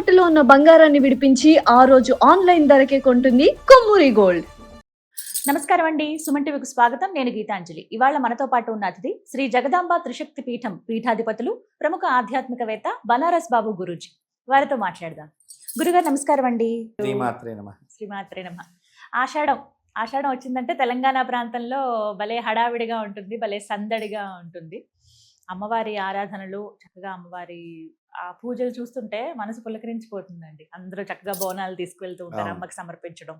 తాకట్టులో ఉన్న బంగారాన్ని విడిపించి ఆ రోజు ఆన్లైన్ ధరకే కొంటుంది కొమ్మూరి గోల్డ్. నమస్కారం అండి. సుమన్ టీవీకి స్వాగతం. నేను గీతాంజలి. ఇవాళ మనతో పాటు ఉన్న అతిథి శ్రీ జగదాంబ త్రిశక్తి పీఠం పీఠాధిపతులు, ప్రముఖ ఆధ్యాత్మికవేత్త బనారస్ బాబు గురూజీ. వారితో మాట్లాడదాం. గురుగారు నమస్కారం అండి. శ్రీమాత్రే నమః. శ్రీమాత్రే నమః. ఆషాఢం వచ్చిందంటే తెలంగాణ ప్రాంతంలో భలే హడావిడిగా ఉంటుంది, భలే సందడిగా ఉంటుంది. అమ్మవారి ఆరాధనలు, చక్కగా అమ్మవారి ఆ పూజలు చూస్తుంటే మనసు పులకరించిపోతుందండి. అందరూ చక్కగా బోనాలు తీసుకువెళ్తూ ఉంటారు అమ్మకి సమర్పించడం.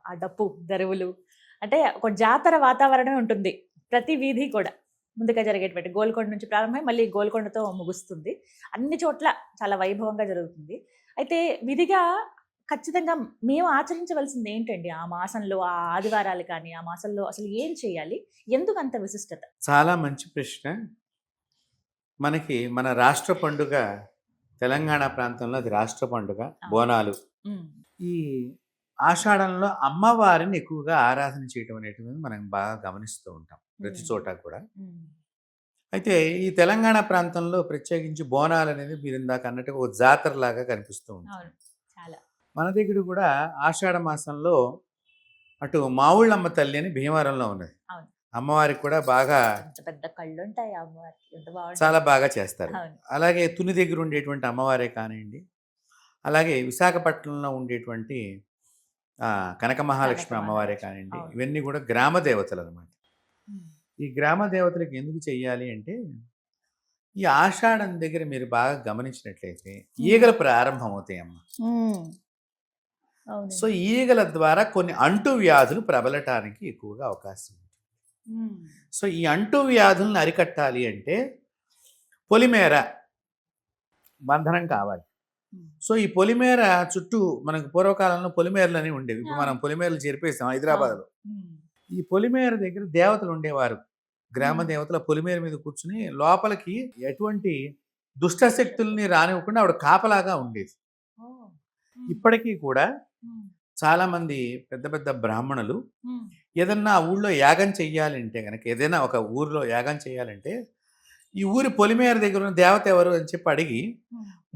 ఆ డప్పు దరువులు అంటే ఒక జాతర వాతావరణమే ఉంటుంది. ప్రతి వీధి కూడా ముందుగా జరిగేటువంటి గోల్కొండ నుంచి ప్రారంభమై మళ్ళీ గోల్కొండతో ముగుస్తుంది. అన్ని చోట్ల చాలా వైభవంగా జరుగుతుంది. అయితే విధిగా ఖచ్చితంగా మేము ఆచరించవలసింది ఏంటండి? ఆ మాసంలో ఆ ఆదివారాలు కానీ ఆ మాసంలో అసలు ఏం చేయాలి? ఎందుకు అంత విశిష్టత? చాలా మంచి ప్రశ్న. మనకి మన రాష్ట్ర పండుగ తెలంగాణ ప్రాంతంలో అది రాష్ట్ర పండుగ బోనాలు. ఈ ఆషాఢంలో అమ్మవారిని ఎక్కువగా ఆరాధన చేయటం అనేటువంటిది మనం బాగా గమనిస్తూ ఉంటాం ప్రతి చోట కూడా. అయితే ఈ తెలంగాణ ప్రాంతంలో ప్రత్యేకించి బోనాలు అనేది మీరు ఇందాక అన్నట్టుగా ఒక జాతరలాగా కనిపిస్తూ ఉంటుంది. మన దగ్గర కూడా ఆషాఢ మాసంలో అటు మావుళ్ళమ్మ తల్లి అని భీమవరంలో ఉన్నది. అమ్మవారికి కూడా బాగా పెద్ద కళ్ళు ఉంటాయి అమ్మవారికి, చాలా బాగా చేస్తారు. అలాగే తుని దగ్గర ఉండేటువంటి అమ్మవారే కానివ్వండి, అలాగే విశాఖపట్నంలో ఉండేటువంటి కనక మహాలక్ష్మి అమ్మవారే కానివ్వండి, ఇవన్నీ కూడా గ్రామ దేవతలు అనమాట. ఈ గ్రామ దేవతలకు ఎందుకు చెయ్యాలి అంటే, ఈ ఆషాఢం దగ్గర మీరు బాగా గమనించినట్లయితే ఈగలు ప్రారంభం అవుతాయి అమ్మ. సో ఈగల ద్వారా కొన్ని అంటు వ్యాధులు ప్రబలటానికి ఎక్కువగా అవకాశం ఉంది. సో ఈ అంటు వ్యాధులను అరికట్టాలి అంటే పొలిమేర బంధనం కావాలి. సో ఈ పొలిమేర చుట్టూ మనకు పూర్వకాలంలో పొలిమేరలు అని ఉండేవి. ఇప్పుడు మనం పొలిమేరలు చేరిపేసాం హైదరాబాద్లో. ఈ పొలిమేర దగ్గర దేవతలు ఉండేవారు. గ్రామ దేవతల పొలిమేర మీద కూర్చుని లోపలికి ఎటువంటి దుష్టశక్తుల్ని రానివ్వకుండా ఆవిడ కాపలాగా ఉండేది. ఇప్పటికీ కూడా చాలా మంది పెద్ద పెద్ద బ్రాహ్మణులు ఏదన్నా ఊళ్ళో యాగం చెయ్యాలంటే కనుక, ఏదైనా ఒక ఊరిలో యాగం చేయాలంటే ఈ ఊరి పొలిమేర దగ్గర ఉన్న దేవత ఎవరు అని చెప్పి అడిగి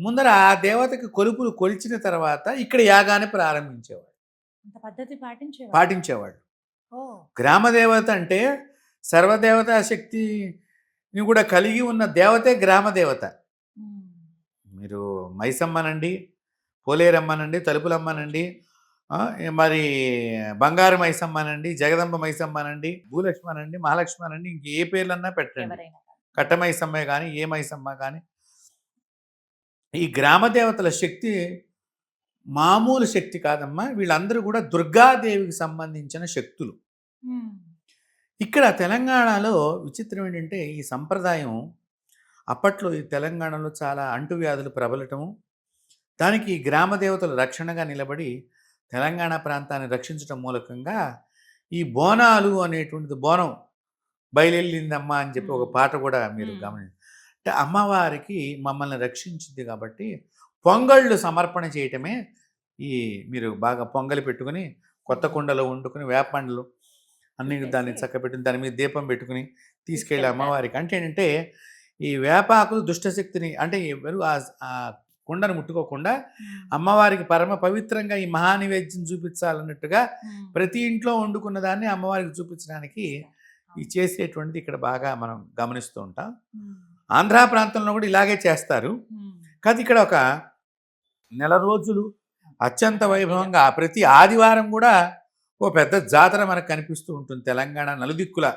ముందర ఆ దేవతకి కొలుపులు కొలిచిన తర్వాత ఇక్కడ యాగాన్ని ప్రారంభించేవాడు, పాటించేవాడు. గ్రామ దేవత అంటే సర్వదేవతా శక్తిని కూడా కలిగి ఉన్న దేవతే గ్రామ దేవత. మీరు మైసమ్మనండి, పోలేరమ్మనండి, తలుపులమ్మనండి, మరి బంగారు మైసమ్మనండి, జగదంబ మైసమ్మనండి, భూలక్ష్మనండి, మహాలక్ష్మనండి, ఇంక ఏ పేర్లన్నా పెట్టండి, కట్ట మైసమ్మే కానీ ఏ మైసమ్మ కానీ, ఈ గ్రామ దేవతల శక్తి మామూలు శక్తి కాదమ్మా. వీళ్ళందరూ కూడా దుర్గాదేవికి సంబంధించిన శక్తులు. ఇక్కడ తెలంగాణలో విచిత్రం ఏంటంటే, ఈ సంప్రదాయం అప్పట్లో ఈ తెలంగాణలో చాలా అంటువ్యాధులు ప్రబలటము, దానికి గ్రామ దేవతలు రక్షణగా నిలబడి తెలంగాణ ప్రాంతాన్ని రక్షించడం మూలకంగా ఈ బోనాలు అనేటువంటిది, బోనం బయలుదేరిందమ్మా అని చెప్పి ఒక పాట కూడా మీరు అంటే అమ్మవారికి మమ్మల్ని రక్షించింది కాబట్టి పొంగళ్ళు సమర్పణ చేయటమే ఈ మీరు బాగా పొంగలి పెట్టుకుని కొత్త కుండలో వండుకుని వేపండ్లు అన్ని దాన్ని చక్కబెట్టుకుని దాని మీద దీపం పెట్టుకుని తీసుకెళ్ళి అమ్మవారికి. అంటే ఏంటంటే ఈ వేపాకులు దుష్టశక్తిని, అంటే ఎవరు ఆ కుండను ముట్టుకోకుండా అమ్మవారికి పరమ పవిత్రంగా ఈ మహానివేద్యం చూపించాలన్నట్టుగా ప్రతి ఇంట్లో వండుకున్న దాన్ని అమ్మవారికి చూపించడానికి ఈ చేసేటువంటిది ఇక్కడ బాగా మనం గమనిస్తూ ఉంటాం. ఆంధ్ర ప్రాంతంలో కూడా ఇలాగే చేస్తారు. కానీ ఇక్కడ ఒక నెల రోజులు అత్యంత వైభవంగా ప్రతి ఆదివారం కూడా ఓ పెద్ద జాతర మనకు కనిపిస్తూ ఉంటుంది తెలంగాణ నలుదిక్కుల.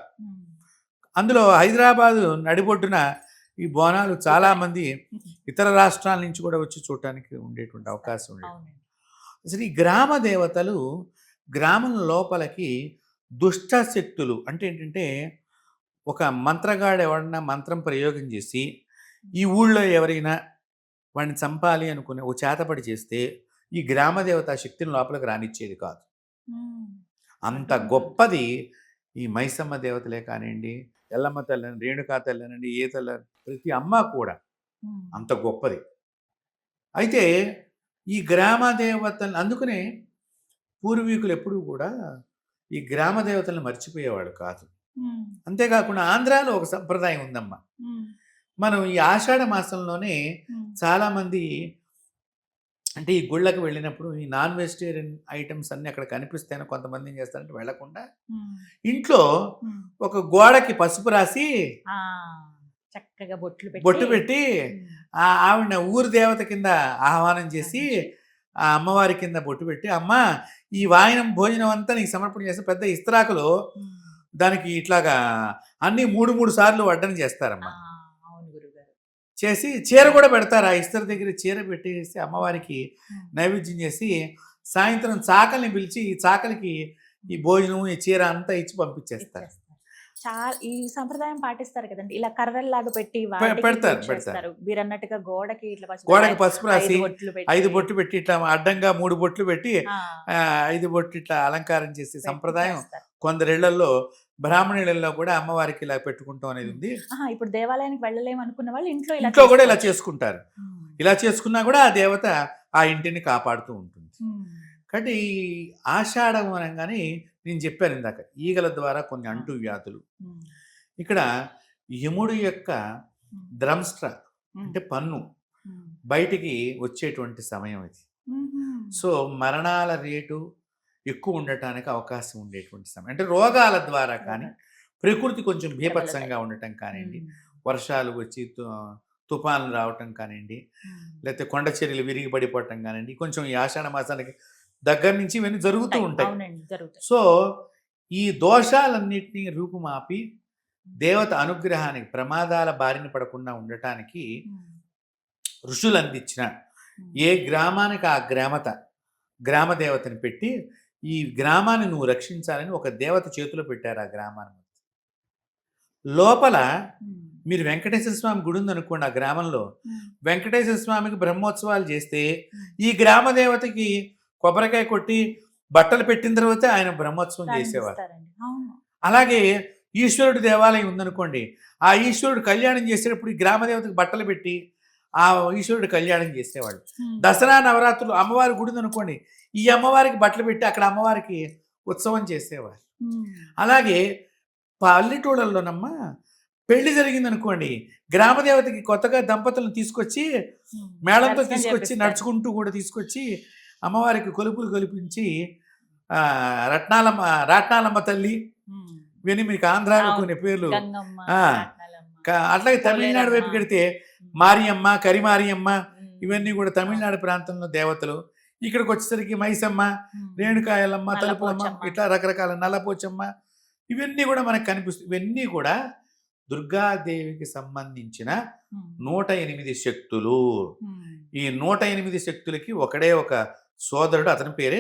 అందులో హైదరాబాదు నడిబొడ్డున ఈ బోనాలు చాలామంది ఇతర రాష్ట్రాల నుంచి కూడా వచ్చి చూడటానికి ఉండేటువంటి అవకాశం ఉండేది. అసలు ఈ గ్రామ దేవతలు గ్రామం లోపలికి దుష్ట శక్తులు అంటే ఏంటంటే, ఒక మంత్రగాడు ఎవరన్నా మంత్రం ప్రయోగం చేసి ఈ ఊళ్ళో ఎవరైనా వాడిని చంపాలి అనుకునే ఓ చేతపడి చేస్తే ఈ గ్రామ దేవత శక్తిని లోపలికి రానిచ్చేది కాదు. అంత గొప్పది ఈ మైసమ్మ దేవతలే కానివ్వండి, ఎల్లమ్మ తల్లని, రేణుకా తల్లినండి, ఏ తల్లి, ప్రతి అమ్మ కూడా అంత గొప్పది. అయితే ఈ గ్రామ దేవతలు, అందుకనే పూర్వీకులు ఎప్పుడూ కూడా ఈ గ్రామ దేవతలను మర్చిపోయేవాడు కాదు. అంతేకాకుండా ఆంధ్రాలో ఒక సంప్రదాయం ఉందమ్మా. మనం ఈ ఆషాఢ మాసంలోనే చాలామంది అంటే ఈ గుళ్ళకి వెళ్ళినప్పుడు ఈ నాన్ వెజిటేరియన్ ఐటమ్స్ అన్నీ అక్కడ కనిపిస్తాయని కొంతమంది ఏం చేస్తారంటే వెళ్ళకుండా ఇంట్లో ఒక గోడకి పసుపు రాసి ఆ, చక్కగా బొట్టు పెట్టి ఆవిడ ఊరు దేవత కింద ఆహ్వానం చేసి ఆ అమ్మవారి కింద బొట్టు పెట్టి, అమ్మ ఈ వాయనం భోజనం అంతా నీకు సమర్పణ చేస్తే పెద్ద ఇస్త్రాకులు దానికి ఇట్లాగా అన్ని 3 సార్లు వడ్డన చేస్తారమ్మా. అవును గురుగారు. చేసి చీర కూడా పెడతారు. ఆ ఇస్తర దగ్గర చీర పెట్టేసి అమ్మవారికి నైవేద్యం చేసి సాయంత్రం చాకల్ని పిలిచి ఈ చాకలికి ఈ భోజనం ఈ చీర అంతా ఇచ్చి పంపించేస్తారు. చాలా ఈ సంప్రదాయం పాటిస్తారు కదండి, ఇలా కర్రల్లాగా పెట్టి పెడతారు. మీరు అన్నట్టుగా గోడకి ఇట్లా గోడకి పసుపు రాసి 5 బొట్లు పెట్టి ఇట్లా అడ్డంగా 3 బొట్లు పెట్టి 5 బొట్లు ఇట్లా అలంకారం చేసే సంప్రదాయం కొందరిళ్లలో, బ్రాహ్మణులలో కూడా అమ్మవారికి ఇలా పెట్టుకుంటాం అనేది ఉంది. ఇప్పుడు దేవాలయానికి వెళ్ళలేము అనుకున్న వాళ్ళు ఇంట్లో కూడా ఇలా చేసుకుంటారు. ఇలా చేసుకున్నా కూడా ఆ దేవత ఆ ఇంటిని కాపాడుతూ ఉంటుంది. కాబట్టి ఆషాఢం అనగానే నేను చెప్పాను ఇందాక, ఈగల ద్వారా కొన్ని అంటు వ్యాధులు. ఇక్కడ యముడు యొక్క ద్రంష్ట్ర అంటే పన్ను బయటికి వచ్చేటువంటి సమయం ఇది. సో మరణాల రేటు ఎక్కువ ఉండటానికి అవకాశం ఉండేటువంటి సమయం. అంటే రోగాల ద్వారా కానీ, ప్రకృతి కొంచెం బీభత్సంగా ఉండటం కానివ్వండి, వర్షాలు వచ్చి తుఫాన్లు రావటం కానివ్వండి, లేకపోతే కొండ చర్యలు విరిగి పడిపోవటం కానివ్వండి, కొంచెం ఈ ఆషాఢ మాసానికి దగ్గర నుంచి ఇవన్నీ జరుగుతూ ఉంటాయి. సో ఈ దోషాలన్నింటినీ రూపుమాపి దేవత అనుగ్రహానికి, ప్రమాదాల బారిన పడకుండా ఉండటానికి ఋషులు అందించిన ఏ గ్రామానికి ఆ గ్రామ దేవతని పెట్టి ఈ గ్రామాన్ని నువ్వు రక్షించాలని ఒక దేవత చేతిలో పెట్టారు. ఆ గ్రామాన్ని లోపల మీరు వెంకటేశ్వర స్వామి గుడి ఉందనుకోండి, ఆ గ్రామంలో వెంకటేశ్వర స్వామికి బ్రహ్మోత్సవాలు చేస్తే ఈ గ్రామ దేవతకి కొబ్బరికాయ కొట్టి బట్టలు పెట్టిన తర్వాత ఆయన బ్రహ్మోత్సవం చేసేవారు. అలాగే ఈశ్వరుడు దేవాలయం ఉందనుకోండి, ఆ ఈశ్వరుడు కళ్యాణం చేసేటప్పుడు ఈ గ్రామ దేవతకి బట్టలు పెట్టి ఆ ఈశ్వరుడు కళ్యాణం చేసేవాడు. దసరా నవరాత్రులు అమ్మవారి గుడి ఉందనుకోండి, ఈ అమ్మవారికి బట్టలు పెట్టి అక్కడ అమ్మవారికి ఉత్సవం చేసేవారు. అలాగే పల్లెటూళ్ళల్లోనమ్మా పెళ్లి జరిగిందనుకోండి, గ్రామదేవతకి కొత్తగా దంపతులను తీసుకొచ్చి మేళంతో తీసుకొచ్చి నడుచుకుంటూ కూడా తీసుకొచ్చి అమ్మవారికి కొలుపులు కొలిపించి రాట్నాలమ్మ తల్లి, ఇవన్నీ మీకు ఆంధ్రాలో కొన్ని పేర్లు. అట్లాగే తమిళనాడు వైపు కడితే మారియమ్మ, కరిమారియమ్మ, ఇవన్నీ కూడా తమిళనాడు ప్రాంతంలో దేవతలు. ఇక్కడికి వచ్చేసరికి మైసమ్మ, రేణుకాయలమ్మ, తలుపులమ్మ, ఇట్లా రకరకాల నల్లపోచమ్మ, ఇవన్నీ కూడా మనకు కనిపిస్తుంది. ఇవన్నీ కూడా దుర్గాదేవికి సంబంధించిన 108 శక్తులు. ఈ 108 శక్తులకి ఒకడే ఒక సోదరుడు, అతని పేరే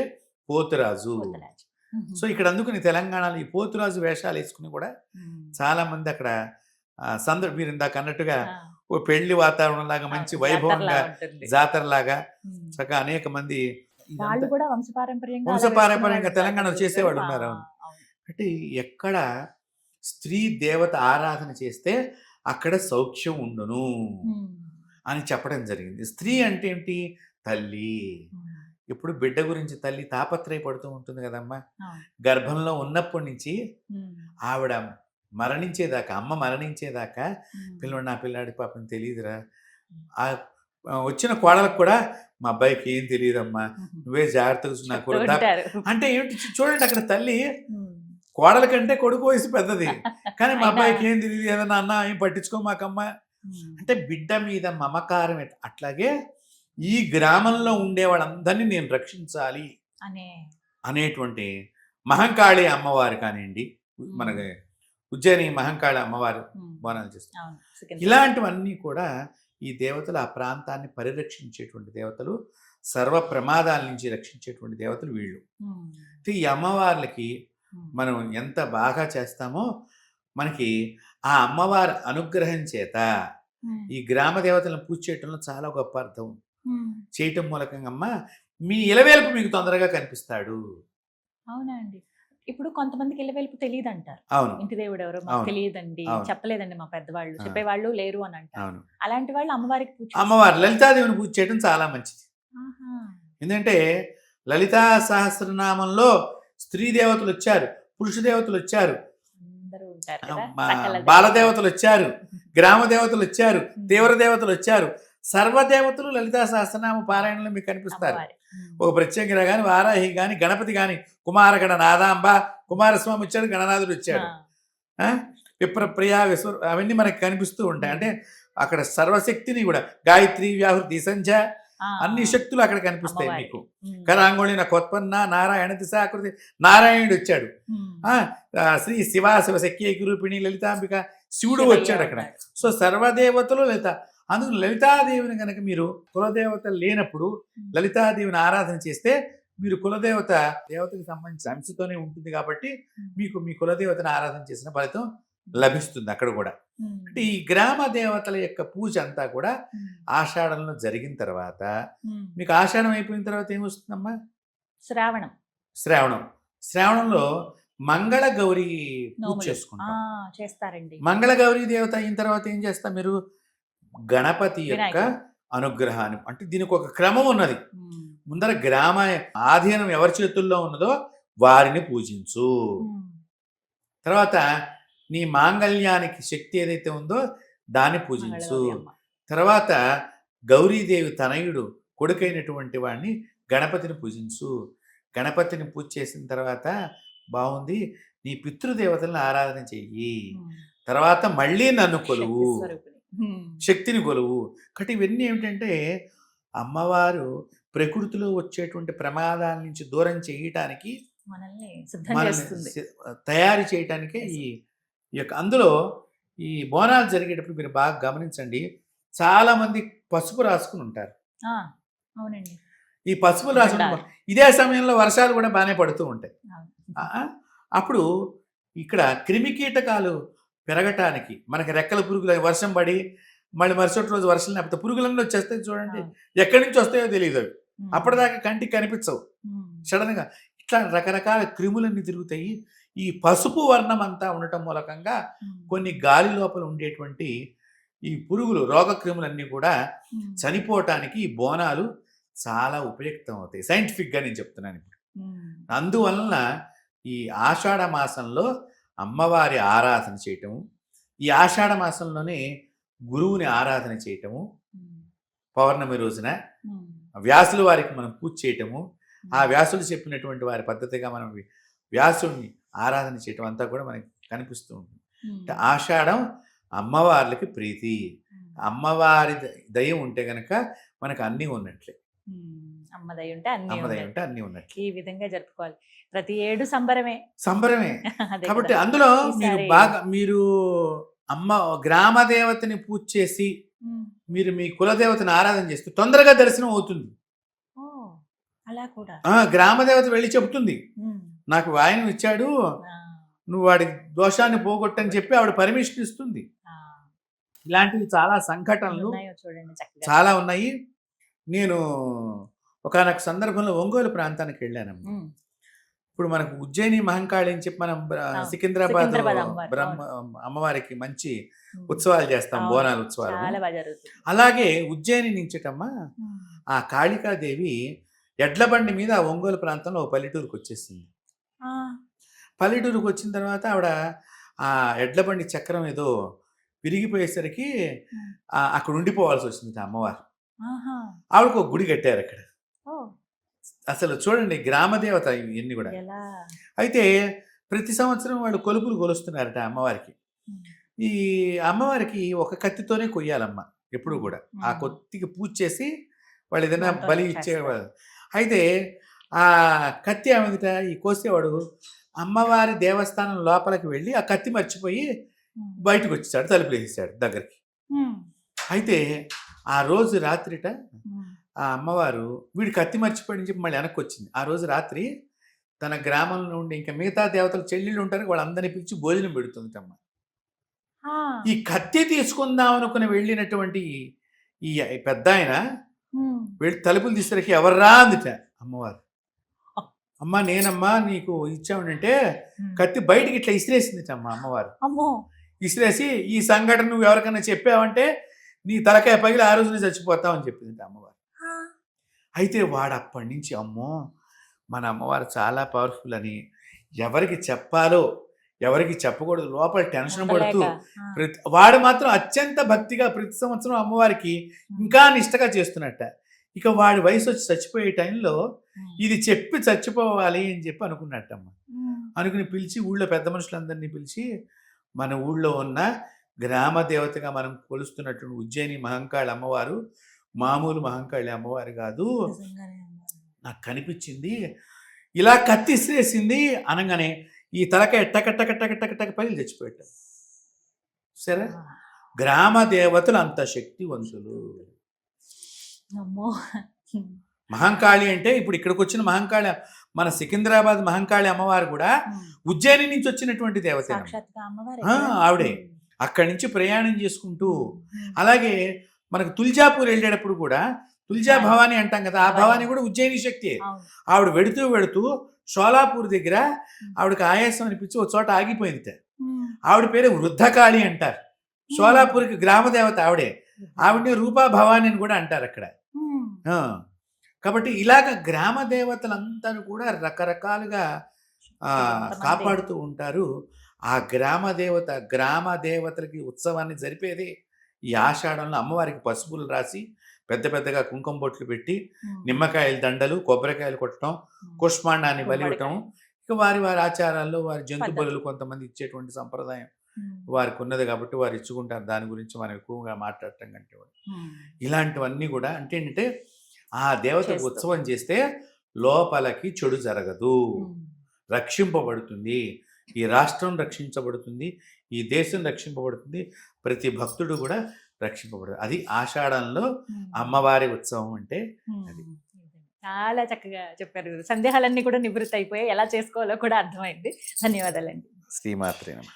పోతురాజు. సో ఇక్కడ అందుకుని తెలంగాణలో ఈ పోతురాజు వేషాలు వేసుకుని కూడా చాలా మంది అక్కడ మీరు ఇందాక అన్నట్టుగా ఓ పెళ్లి వాతావరణం లాగా మంచి వైభవంగా జాతరలాగా చక్కగా అనేక మంది వంశపారంపర్యంగా తెలంగాణలో చేసేవాళ్ళు ఉన్నారు. అంటే ఎక్కడ స్త్రీ దేవత ఆరాధన చేస్తే అక్కడ సౌఖ్యం ఉండును అని చెప్పడం జరిగింది. స్త్రీ అంటే ఏంటి? తల్లి. ఇప్పుడు బిడ్డ గురించి తల్లి తాపత్రయపడుతూ ఉంటుంది కదమ్మా. గర్భంలో ఉన్నప్పటి నుంచి ఆవిడ మరణించేదాకా, అమ్మ మరణించేదాకా నా పిల్లాడి పాపం తెలియదురా. వచ్చిన కోడలకు కూడా మా అబ్బాయికి ఏం తెలియదమ్మా, నువ్వే జాగ్రత్తగా నాకు అంటే ఏమిటి చూడండి, అక్కడ తల్లి కోడల కంటే కొడుకు వయసు పెద్దది, కానీ మా అబ్బాయికి ఏం తెలియదు, ఏదన్నా అన్న ఏం పట్టించుకోమాకమ్మ అంటే బిడ్డ మీద మమకారం. అట్లాగే ఈ గ్రామంలో ఉండే వాళ్ళందరినీ నేను రక్షించాలి అనేటువంటి మహంకాళి అమ్మవారు కానివ్వండి, మనకి ఉజ్జయిని మహంకాళి అమ్మవారు బోనాలు చేస్తారు. ఇలాంటివన్నీ కూడా ఈ దేవతలు ఆ ప్రాంతాన్ని పరిరక్షించేటువంటి దేవతలు, సర్వ ప్రమాదాల నుంచి రక్షించేటువంటి దేవతలు వీళ్ళు. ఈ అమ్మవార్లకి మనం ఎంత బాగా చేస్తామో మనకి ఆ అమ్మవారి అనుగ్రహం చేత ఈ గ్రామ దేవతలను పూజ చేయటంలో చాలా గొప్ప అర్థం చేయటం మూలకంగా అమ్మ మీ ఇలవేల్పు మీకు తొందరగా కనిపిస్తాడు. అవునా అండి? ఇప్పుడు కొంతమందికి ఇలవేల్పు తెలియదు అంటారు. ఇంటి దేవుడు ఎవరో మాకు తెలియదండి, చెప్పలేదండి మా పెద్దవాళ్ళు, చెప్పేవాళ్ళు లేరు అని అంటారు. అలాంటి వాళ్ళు అమ్మవారి లలితాదేవిని పూజ చేయడం చాలా మంచిది. ఎందుకంటే లలితా సహస్రనామంలో స్త్రీ దేవతలు వచ్చారు, పురుష దేవతలు వచ్చారు, బాలదేవతలు వచ్చారు, గ్రామ దేవతలు వచ్చారు, తీవ్ర దేవతలు వచ్చారు, సర్వదేవతలు లలితా సహస్రనామ పారాయణలో మీకు కనిపిస్తారు. అమ్మవారి. ఒక ప్రత్యేకర కానీ వారాహి కానీ గణపతి కానీ కుమారగణ నాదాంబ కుమారస్వామి వచ్చాడు, గణనాథుడు వచ్చాడు, విప్రప్రియ విశ్వ అవన్నీ మనకి కనిపిస్తూ ఉంటాయి. అంటే అక్కడ సర్వశక్తిని కూడా గాయత్రి వ్యాహృతి సంధ్య అన్ని శక్తులు అక్కడ కనిపిస్తాయి మీకు. కరాంగోళిన కొత్పన్న నారాయణ దిశాకృతి నారాయణుడు వచ్చాడు, శ్రీ శివ శివశక్తి రూపిణి లలితాంబిక శివుడు వచ్చాడు అక్కడ. సో సర్వదేవతలు లలిత. అందుకు లలితాదేవిని కనుక మీరు కులదేవత లేనప్పుడు లలితాదేవిని ఆరాధన చేస్తే మీరు కులదేవత దేవతకి సంబంధించిన అంశతోనే ఉంటుంది కాబట్టి మీకు మీ కులదేవతను ఆరాధన చేసిన ఫలితం లభిస్తుంది అక్కడ కూడా. అంటే ఈ గ్రామ దేవతల యొక్క పూజ అంతా కూడా ఆషాఢంలో జరిగిన తర్వాత మీకు ఆషాఢం అయిపోయిన తర్వాత ఏమొస్తుందమ్మా? శ్రావణంలో మంగళ గౌరీ పూజ చేసుకుంటాం. చేస్తారండి. మంగళ గౌరీ దేవత అయిన తర్వాత ఏం చేస్తాం మీరు? గణపతి యొక్క అనుగ్రహాన్ని, అంటే దీనికి ఒక క్రమం ఉన్నది. ముందర గ్రామ ఆధీనం ఎవరి చేతుల్లో ఉన్నదో వారిని పూజించు, తర్వాత నీ మాంగళ్యానికి శక్తి ఏదైతే ఉందో దాన్ని పూజించు, తర్వాత గౌరీదేవి తనయుడు కొడుకైనటువంటి వాడిని గణపతిని పూజించు. గణపతిని పూజ చేసిన తర్వాత బాగుంది నీ పితృదేవతలను ఆరాధన చెయ్యి, తర్వాత మళ్ళీ నన్ను కొలువు, శక్తిని కొలువు. కాబట్టి ఇవన్నీ ఏమిటంటే అమ్మవారు ప్రకృతిలో వచ్చేటువంటి ప్రమాదాల నుంచి దూరం చేయటానికి మనల్ని తయారు చేయటానికే ఈ యొక్క అందులో ఈ బోనాలు జరిగేటప్పుడు మీరు బాగా గమనించండి, చాలా మంది పసుపు రాసుకుని ఉంటారు. అవునండి. ఈ పసుపు రాసుకుని ఇదే సమయంలో వర్షాలు కూడా బాగానే పడుతూ ఉంటాయి. అప్పుడు ఇక్కడ క్రిమికీటకాలు పెరగటానికి మనకి రెక్కల పురుగులు వర్షం పడి మళ్ళీ మరుసటి రోజు వర్షం లేకపోతే పురుగులన్నీ వచ్చేస్తాయి చూడండి, ఎక్కడి నుంచి వస్తాయో తెలియదు అవి, అప్పటిదాకా కంటికి కనిపించవు, సడన్ గా ఇట్లా రకరకాల క్రిములన్నీ తిరుగుతాయి. ఈ పసుపు వర్ణం అంతా ఉండటం మూలకంగా కొన్ని గాలి లోపల ఉండేటువంటి ఈ పురుగులు రోగ క్రిములన్నీ కూడా చనిపోవటానికి ఈ బోనాలు చాలా ఉపయుక్తం అవుతాయి. సైంటిఫిక్గా నేను చెప్తున్నాను ఇప్పుడు. అందువలన ఈ ఆషాఢ మాసంలో అమ్మవారి ఆరాధన చేయటము, ఈ ఆషాఢ మాసంలోనే గురువుని ఆరాధన చేయటము, పౌర్ణమి రోజున వ్యాసుల వారికి మనం పూజ చేయటము, ఆ వ్యాసులు చెప్పినటువంటి వారి పద్ధతిగా మనం వ్యాసుడిని ఆరాధన చేయటం అంతా కూడా మనకి కనిపిస్తూ ఉంటుంది. అంటే ఆషాఢం అమ్మవార్లకి ప్రీతి, అమ్మవారి దయ ఉంటే గనక మనకు అన్నీ ఉన్నట్లే. అమ్మదయ ఉంటే అన్నీ ఉన్నట్లే. ఈ విధంగా జరుపుకోవాలి. ప్రతి ఏడు సంబరమే. కాబట్టి అందులో మీరు అమ్మ గ్రామ దేవతని పూజ చేసి మీరు మీ కులదేవతని ఆరాధన చేస్తే తొందరగా దర్శనం అవుతుంది. అలా కూడా గ్రామ దేవత వెళ్ళి చెబుతుంది, నాకు వాయనం ఇచ్చాడు, నువ్వు వాడి దోషాన్ని పోగొట్టని చెప్పి ఆవిడ పర్మిషన్ ఇస్తుంది. ఇలాంటివి చాలా సంఘటనలు చాలా ఉన్నాయి. నేను ఒకనొక సందర్భంలో ఒంగోలు ప్రాంతానికి వెళ్ళానమ్మా. ఇప్పుడు మనకు ఉజ్జయిని మహంకాళి అని చెప్పి మనం సికింద్రాబాద్ అమ్మవారికి మంచి ఉత్సవాలు చేస్తాం, బోనాల ఉత్సవాలు. అలాగే ఉజ్జయిని నుంచేటమ్మా ఆ కాళికాదేవి ఎడ్ల బండి మీద ఆ ఒంగోలు ప్రాంతంలో ఒక పల్లెటూరుకు వచ్చేసింది. పల్లెటూరుకు వచ్చిన తర్వాత ఆవిడ ఆ ఎడ్ల బండి చక్రం ఏదో విరిగిపోయేసరికి అక్కడ ఉండిపోవాల్సి వచ్చింది అమ్మవారు. ఆవిడకు ఒక గుడి కట్టారు అక్కడ. అసలు చూడండి గ్రామదేవత ఇవన్నీ కూడా. అయితే ప్రతి సంవత్సరం వాళ్ళు కొలుపులు కొలుస్తున్నారట అమ్మవారికి. ఈ అమ్మవారికి ఒక కత్తితోనే కొయ్యాలమ్మ ఎప్పుడు కూడా. ఆ కొత్తికి పూజ చేసి వాళ్ళు ఏదైనా బలి ఇచ్చేవాళ్ళు. అయితే ఆ కత్తి ఏమిట ఈ కోసేవాడు అమ్మవారి దేవస్థానం లోపలికి వెళ్ళి ఆ కత్తి మర్చిపోయి బయటకు వచ్చేసాడు, తలుపులు వేసేసాడు దగ్గరికి. అయితే ఆ రోజు రాత్రిట ఆ అమ్మవారు వీడి కత్తి మర్చిపోయి చెప్పి మళ్ళీ వెనక్కి వచ్చింది. ఆ రోజు రాత్రి తన గ్రామంలో ఉండి ఇంకా మిగతా దేవతలు చెల్లెళ్ళు ఉంటారు, వాళ్ళందరినీ పిలిచి భోజనం పెడుతుంది అమ్మ. ఈ కత్తి తీసుకుందాం అనుకుని వెళ్ళినటువంటి ఈ పెద్ద ఆయన వెళ్ళి తలుపులు తీసేసరికి ఎవర్రా అందుట అమ్మవారు. అమ్మ నేనమ్మా నీకు ఇచ్చామంటే కత్తి బయటికి ఇట్లా ఇసిరేసింది అమ్మ అమ్మవారు. ఇసిరేసి ఈ సంఘటన నువ్వు ఎవరికైనా చెప్పావంటే నీ తలకాయ పగిలి ఆ రోజునే చచ్చిపోతావు అని చెప్పింది అమ్మవారు. అయితే వాడు అప్పటి నుంచి అమ్మో మన అమ్మవారు చాలా పవర్ఫుల్ అని ఎవరికి చెప్పాలో ఎవరికి చెప్పకూడదు, లోపల టెన్షన్ ఉండలేక. పడుతూ ఆ. వాడు మాత్రం అత్యంత భక్తిగా ప్రతి సంవత్సరం అమ్మవారికి ఇంకా నిష్టగా చేస్తున్నట్ట. ఇక వాడి వయసు వచ్చి చచ్చిపోయే టైంలో ఇది చెప్పి చచ్చిపోవాలి అని చెప్పి అనుకున్నట్టమ్మ. అనుకుని పిలిచి ఊళ్ళో పెద్ద మనుషులందరినీ పిలిచి మన ఊళ్ళో ఉన్న గ్రామ దేవతగా మనం కొలుస్తున్నటువంటి ఉజ్జయిని మహంకాళి అమ్మవారు మామూలు మహంకాళి అమ్మవారు కాదు, నిజంగానే అమ్మా. నాకు కనిపించింది, ఇలా కత్తిసిరేసింది అనగానే ఈ తలకాయ టక టక టక టక టక పగిలి చచ్చిపోయాడు. సరే, గ్రామ దేవతలు అంత శక్తివంతులు. అమ్మో. మహంకాళి అంటే ఇప్పుడు ఇక్కడికి వచ్చిన మహంకాళి, మన సికింద్రాబాద్ మహంకాళి అమ్మవారు కూడా ఉజ్జయిని నుంచి వచ్చినటువంటి దేవత. సాక్షాత్గా అమ్మవారే ఆవిడే అక్కడి నుంచి ప్రయాణం చేసుకుంటూ, అలాగే మనకు తుల్జాపూర్ వెళ్ళేటప్పుడు కూడా తుల్జా భవాని అంటాం కదా, ఆ భవాని కూడా ఉజ్జయిని శక్తి. అవును. ఆవిడ వెడుతూ షోలాపూర్ దగ్గర ఆవిడకి ఆయాసం అనిపించి ఒక చోట ఆగిపోయింది. ఆవిడ పేరు వృద్ధకాళి అంటారు. షోలాపూర్కి గ్రామ దేవత ఆవిడే. ఆవిడని రూపా భవాని అని కూడా అంటారు అక్కడ. కాబట్టి ఇలాగ గ్రామ దేవతలందరూ కూడా రకరకాలుగా కాపాడుతూ ఉంటారు. ఆ గ్రామ దేవతలకి ఉత్సవాన్ని జరిపేది ఈ ఆషాఢంలో. అమ్మవారికి పసుపులు రాసి పెద్ద పెద్దగా కుంకుమ బొట్లు పెట్టి నిమ్మకాయల దండలు, కొబ్బరికాయలు కొట్టడం, కుష్మాండాన్ని బలి ఇవ్వటం, ఇక వారి ఆచారాల్లో వారి జంతు బలులు కొంతమంది ఇచ్చేటువంటి సంప్రదాయం వారికి ఉన్నది కాబట్టి వారు ఇచ్చుకుంటారు. దాని గురించి మనం ఎక్కువగా మాట్లాడటం కంటే ఇలాంటివన్నీ కూడా అంటే ఏంటంటే ఆ దేవతకు ఉత్సవం చేస్తే లోపలికి చెడు జరగదు, రక్షింపబడుతుంది, ఈ రాష్ట్రం రక్షించబడుతుంది, ఈ దేశం రక్షింపబడుతుంది, ప్రతి భక్తుడు కూడా రక్షింపబడుతుంది. అది ఆషాఢంలో అమ్మవారి ఉత్సవం అంటే అది. చాలా చక్కగా చెప్పారు. సందేహాలన్నీ కూడా నివృత్తి అయిపోయాయి, ఎలా చేసుకోవాలో కూడా అర్థమైంది. ధన్యవాదాలండి. శ్రీమాత్రే నమః.